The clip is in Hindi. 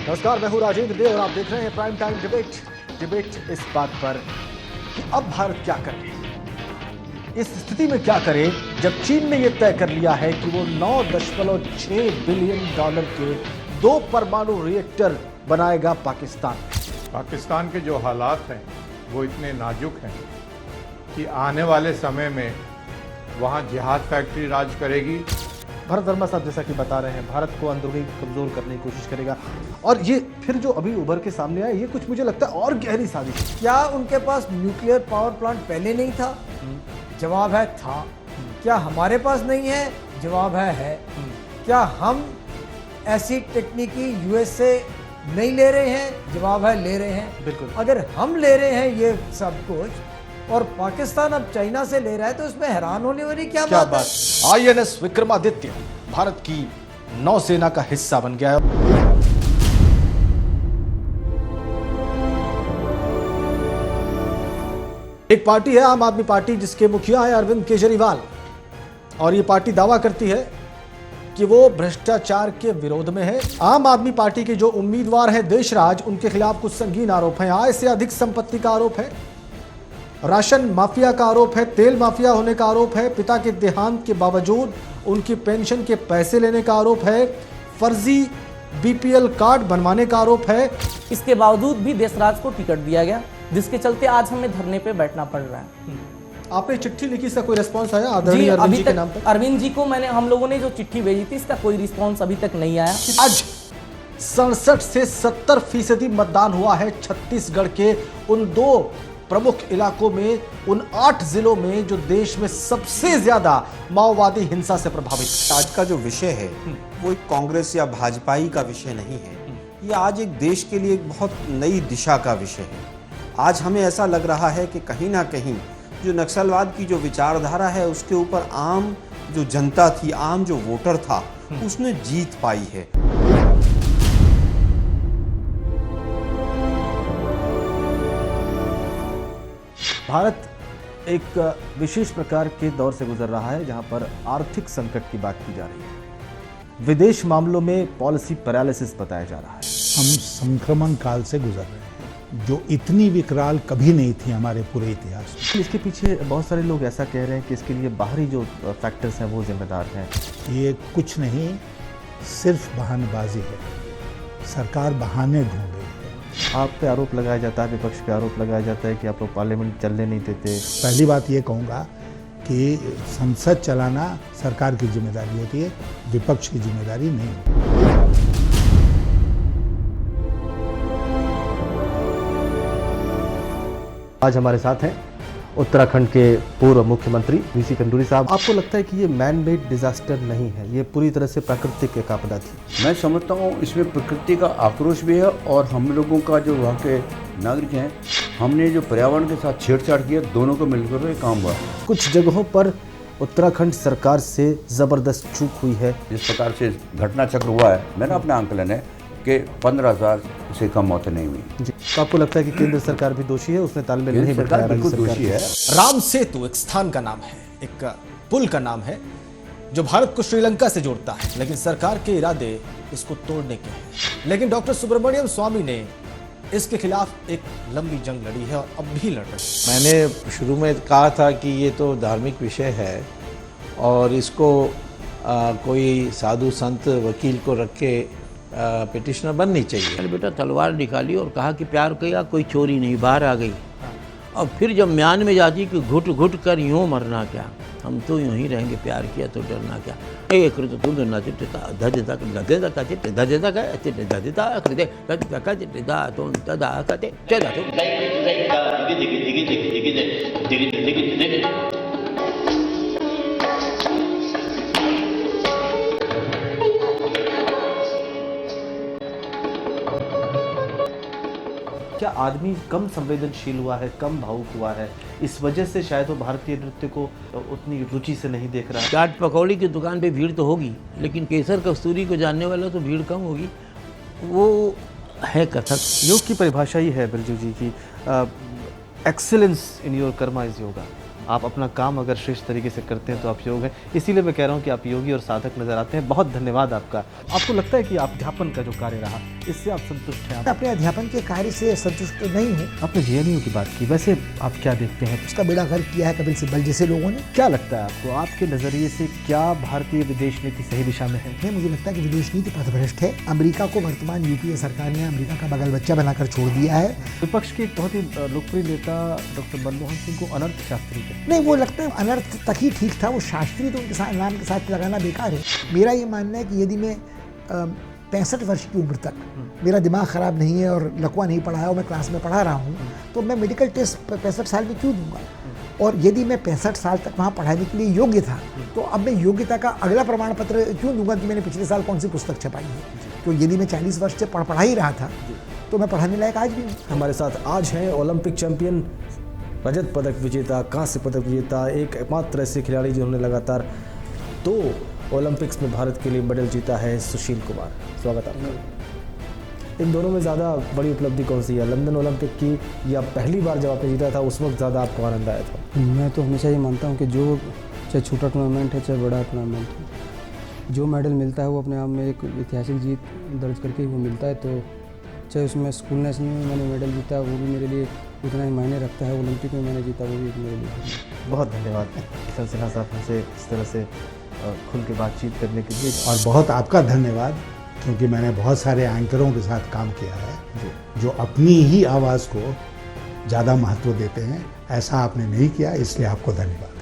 नमस्कार, मैं हूं राजेंद्र दे और आप देख रहे हैं प्राइम टाइम डिबेट इस बात पर कि अब भारत क्या करे, इस स्थिति में क्या करे जब चीन ने यह तय कर लिया है कि वो $9.6 बिलियन के 2 परमाणु रिएक्टर बनाएगा पाकिस्तान के जो हालात हैं वो इतने नाजुक हैं कि आने वाले समय में वहाँ जिहाद फैक्ट्री राज करेगी। भरत वर्मा साहब जैसा कि बता रहे हैं, भारत को अंदरूनी कमजोर करने की कोशिश करेगा और ये फिर जो अभी उभर के सामने आया, ये कुछ मुझे लगता है और गहरी साजिश है। क्या उनके पास न्यूक्लियर पावर प्लांट पहले नहीं था? जवाब है था। क्या हमारे पास नहीं है? जवाब है। क्या हम ऐसी टेक्निकी यूएस से नहीं ले रहे हैं? जवाब है ले रहे हैं। बिल्कुल। अगर हम ले रहे हैं ये सब कुछ और पाकिस्तान अब चाइना से ले रहा है तो इसमें हैरान होने वाली क्या बात है? आईएनएस विक्रमादित्य भारत की नौसेना का हिस्सा बन गया है। एक पार्टी है आम आदमी पार्टी, जिसके मुखिया है अरविंद केजरीवाल, और ये पार्टी दावा करती है कि वो भ्रष्टाचार के विरोध में है। आम आदमी पार्टी के जो उम्मीदवार हैं देशराज, उनके खिलाफ कुछ संगीन आरोप हैं। आय से अधिक संपत्ति का आरोप है, राशन माफिया का आरोप है, तेल माफिया होने का आरोप है, पिता के देहांत के बावजूद उनकी पेंशन के पैसे लेने का आरोप है, फर्जी बीपीएल कार्ड बनवाने का आरोप है। इसके बावजूद भी देशराज को टिकट दिया गया, जिसके चलते आज हमें धरने पे बैठना पड़ रहा है। आपने चिट्ठी लिखी, इसका कोई रिस्पॉन्स आया आदरणीय अरविंद जी के नाम पर? अरविंद जी को हम लोगों ने जो चिट्ठी भेजी थी, इसका कोई रिस्पॉन्स अभी तक नहीं आया। आज 67 से 70% मतदान हुआ है छत्तीसगढ़ के उन 2 प्रमुख इलाकों में, उन 8 जिलों में जो देश में सबसे ज्यादा माओवादी हिंसा से प्रभावित। आज का जो विषय है वो एक कांग्रेस या भाजपाई का विषय नहीं है, ये आज एक देश के लिए एक बहुत नई दिशा का विषय है। आज हमें ऐसा लग रहा है कि कहीं ना कहीं जो नक्सलवाद की जो विचारधारा है उसके ऊपर आम जो जनता थी, आम जो वोटर था, उसने जीत पाई है। भारत एक विशेष प्रकार के दौर से गुजर रहा है जहां पर आर्थिक संकट की बात की जा रही है। विदेश मामलों में पॉलिसी पैरालिसिस बताया जा रहा है। हम संक्रमण काल से गुजर रहे हैं जो इतनी विकराल कभी नहीं थी हमारे पूरे इतिहास में। इसके पीछे बहुत सारे लोग ऐसा कह रहे हैं कि इसके लिए बाहरी जो फैक्टर्स हैं वो जिम्मेदार हैं। ये कुछ नहीं, सिर्फ बहानेबाजी है। सरकार बहाने ढूंढ रही है। आप पे आरोप लगाया जाता है, विपक्ष पे आरोप लगाया जाता है कि आप लोग पार्लियामेंट चलने नहीं देते। पहली बात ये कहूँगा कि संसद चलाना सरकार की जिम्मेदारी होती है, विपक्ष की जिम्मेदारी नहीं होती। आज हमारे साथ हैं उत्तराखंड के पूर्व मुख्यमंत्री वीसी खंडूरी साहब। आपको लगता है कि ये मैन मेड डिजास्टर नहीं है, ये पूरी तरह से प्राकृतिक एक आपदा थी? मैं समझता हूँ इसमें प्रकृति का आक्रोश भी है और हम लोगों का जो वहाँ के नागरिक हैं, हमने जो पर्यावरण के साथ छेड़छाड़ किया, दोनों को मिलकर ये काम हुआ। कुछ जगहों पर उत्तराखंड सरकार से जबरदस्त चूक हुई है। जिस प्रकार से घटना चक्र हुआ है, मेरा अपना आंकलन है कि 15,000 से कम मौतें नहीं हुई। जी, तो आपको लगता है कि केंद्र सरकार भी दोषी है, उसने तालमेल नहीं बैठाया? बिल्कुल दोषी है। राम सेतु एक स्थान का नाम है, एक पुल का नाम है जो भारत को श्रीलंका से जोड़ता है, लेकिन सरकार के इरादे इसको तोड़ने के हैं। लेकिन डॉक्टर सुब्रमण्यम स्वामी ने इसके खिलाफ एक लंबी जंग लड़ी है और अब भी लड़ रहे हैं। मैंने शुरू में कहा था कि ये तो धार्मिक विषय है और इसको कोई साधु संत वकील को रख के पिटिशनर बननी चाहिए। अरे बेटा तलवार निकाली और कहा कि प्यार किया, कोई चोरी नहीं, बाहर आ गई। और फिर जब म्यान में जाती कि घुट घुट कर यूँ मरना क्या, हम तो यूँ ही रहेंगे, प्यार किया तो डरना क्या। एक तो तुम ना चिट्टा धजता धजता का चिट्टे धजता का चिट्टे धजता कृते धजता का चिट्टे दा तुम तदा कते चला तुम। क्या आदमी कम संवेदनशील हुआ है, कम भावुक हुआ है? इस वजह से शायद वो भारतीय नृत्य को उतनी रुचि से नहीं देख रहा है। चाट पकौड़ी की दुकान पे भीड़ तो होगी, लेकिन केसर कस्तूरी को जानने वाला तो भीड़ कम होगी। वो है कथक। योग की परिभाषा ही है बिरजू जी की excellence in your Karma is yoga. आप अपना काम अगर श्रेष्ठ तरीके से करते हैं तो आप योग हैं। इसीलिए मैं कह रहा हूँ कि आप योगी और साधक नज़र आते हैं। बहुत धन्यवाद आपका। आपको लगता है कि अध्यापन का जो कार्य रहा इससे आप संतुष्ट हैं? अपने अध्यापन के कार्य से संतुष्ट नहीं हूँ। आपने जेएनयू की बात की, वैसे आप क्या देखते हैं? उसका बेड़ा गर्क किया है कपिल सिब्बल जैसे लोगों ने। क्या लगता है आपको, आपके नज़रिए से क्या भारतीय विदेश नीति सही दिशा में है? नहीं, मुझे लगता है कि विदेश नीति पथभ्रष्ट है। अमेरिका को वर्तमान यूपीए सरकार ने अमेरिका का बगल बच्चा बनाकर छोड़ दिया है। विपक्ष के एक बहुत ही लोकप्रिय नेता डॉक्टर मनमोहन सिंह को अनर्थ शास्त्री कहते नहीं, वो लगता है अनर्थ तक ही ठीक था, वो शास्त्री तो उनके नाम के साथ लगाना बेकार है। मेरा ये मानना है कि यदि मैं 65 वर्ष की उम्र तक मेरा दिमाग ख़राब नहीं है और लकवा नहीं पढ़ा है और मैं क्लास में पढ़ा रहा हूँ, तो मैं मेडिकल टेस्ट 65 साल में क्यों दूंगा? और यदि मैं 65 साल तक वहाँ पढ़ाने के लिए योग्य था, तो अब मैं योग्यता का अगला प्रमाण पत्र क्यों दूंगा कि मैंने पिछले साल कौन सी पुस्तक छपाई है? तो यदि मैं 40 वर्ष से पढ़ा ही रहा था तो मैं पढ़ाने लायक आज भी हूँ। हमारे साथ आज हैं ओलंपिक चैंपियन, रजत पदक विजेता, कांस्य पदक विजेता, एकमात्र ऐसे खिलाड़ी जिन्होंने लगातार 2 ओलंपिक्स में भारत के लिए मेडल जीता है, सुशील कुमार। स्वागत आपका। इन दोनों में ज़्यादा बड़ी उपलब्धि कौन सी है, लंदन ओलंपिक की या पहली बार जब आपने जीता था उस वक्त ज़्यादा आपको आनंद आया था? मैं तो हमेशा ये मानता हूँ कि जो चाहे छोटा टूर्नामेंट है चाहे बड़ा टूर्नामेंट है, जो मेडल मिलता है वो अपने आप में एक ऐतिहासिक जीत दर्ज करके ही वो मिलता है। तो चाहे उसमें स्कूल नेशनल में मैंने मेडल जीता वो भी मेरे लिए उतना ही मायने रखता है, ओलंपिक में मैंने जीता वो भी मेरे लिए। बहुत धन्यवाद किशन सिन्हा साहब हमसे इस तरह से खुल के बातचीत करने के लिए। और बहुत आपका धन्यवाद, क्योंकि मैंने बहुत सारे एंकरों के साथ काम किया है जो अपनी ही आवाज़ को ज़्यादा महत्व देते हैं। ऐसा आपने नहीं किया, इसलिए आपको धन्यवाद।